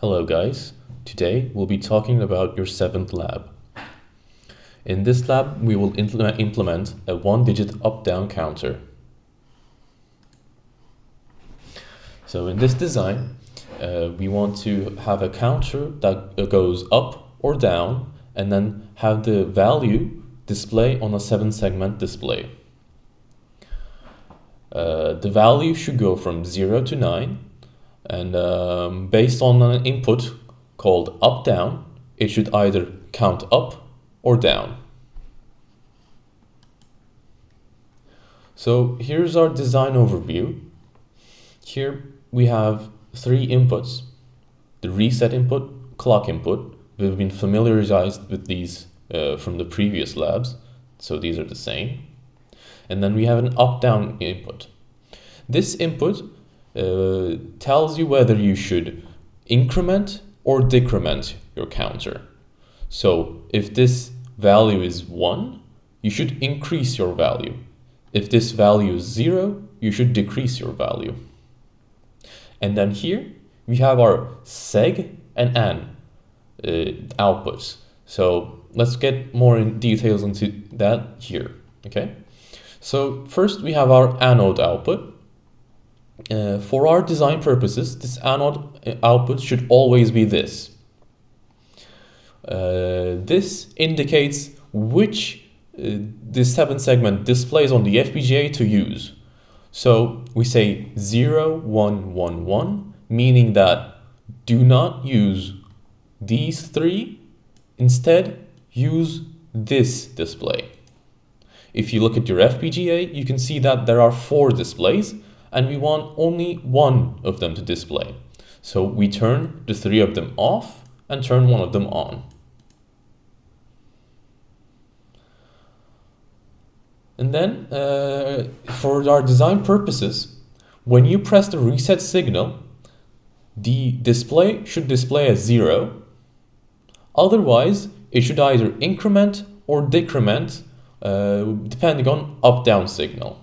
Hello guys, today we'll be talking about your 7th lab. In this lab we will implement a 1-digit up-down counter. So in this design we want to have a counter that goes up or down and then have the value display on a 7-segment display. The value should go from 0 to 9 and based on an input called up-down, it should either count up or down. So here's our design overview. Here we have 3 inputs: the reset input, clock input. We've been familiarized with these from the previous labs, so these are the same. And then we have an up-down input. This input tells you whether you should increment or decrement your counter. So if this value is 1, you should increase your value. If this value is 0, you should decrease your value. And then here we have our seg and an outputs. So let's get more in details into that here. Okay. So first we have our anode output. For our design purposes, this anode output should always be this. This indicates which this 7-segment displays on the FPGA to use. So we say 0, 1, 1, 1, meaning that do not use these 3, instead use this display. If you look at your FPGA, you can see that there are 4 displays, and we want only 1 of them to display. So we turn the 3 of them off and turn 1 of them on. And then for our design purposes, when you press the reset signal, the display should display as 0. Otherwise, it should either increment or decrement depending on up-down signal.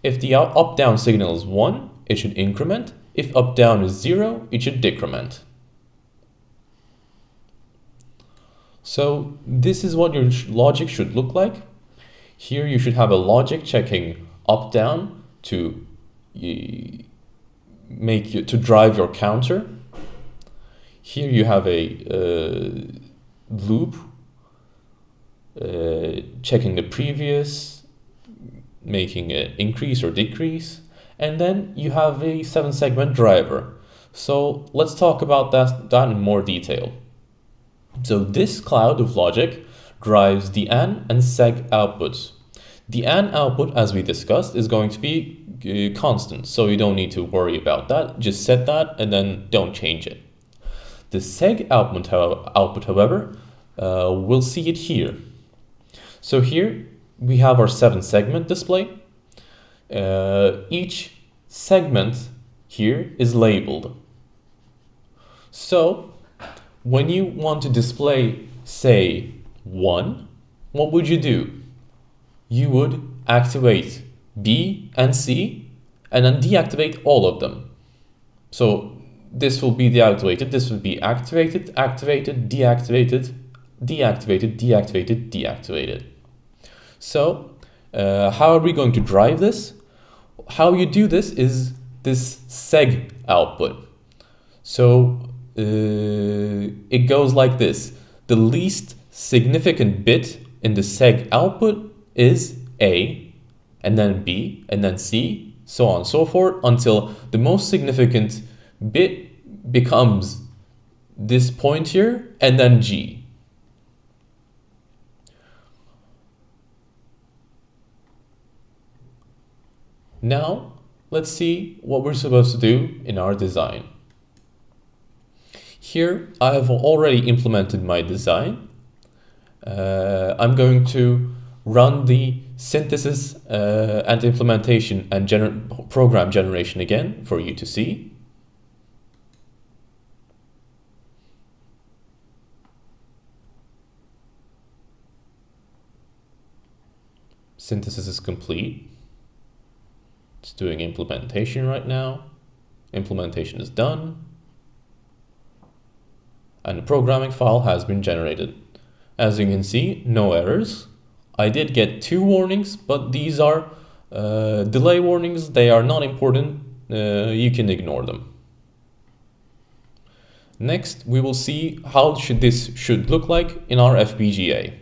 If the up-down signal is 1, it should increment. If up-down is 0, it should decrement. So this is what your logic should look like. Here you should have a logic checking up-down to drive your counter. Here you have a loop checking the previous, making an increase or decrease, and then you have a 7-segment driver. So let's talk about that in more detail. So this cloud of logic drives the AND and SEG outputs. The AND output, as we discussed, is going to be constant, so you don't need to worry about that. Just set that and then don't change it. The SEG output, however, we'll see it here. So here we have our 7-segment display. Each segment here is labeled. So when you want to display, say, 1, what would you do? You would activate B and C and then deactivate all of them. So this will be deactivated, this will be activated, activated, deactivated, deactivated, deactivated, deactivated. So how are we going to drive this? How you do this is this seg output. So it goes like this. The least significant bit in the seg output is A, and then B, and then C, so on and so forth, until the most significant bit becomes this point here, and then G. Now, let's see what we're supposed to do in our design. Here, I have already implemented my design. I'm going to run the synthesis and implementation and program generation again for you to see. Synthesis is complete. It's doing implementation right now. Implementation is done. and the programming file has been generated. As you can see, no errors. I did get 2 warnings, but these are delay warnings. They are not important. You can ignore them. Next, we will see how this should look like in our FPGA.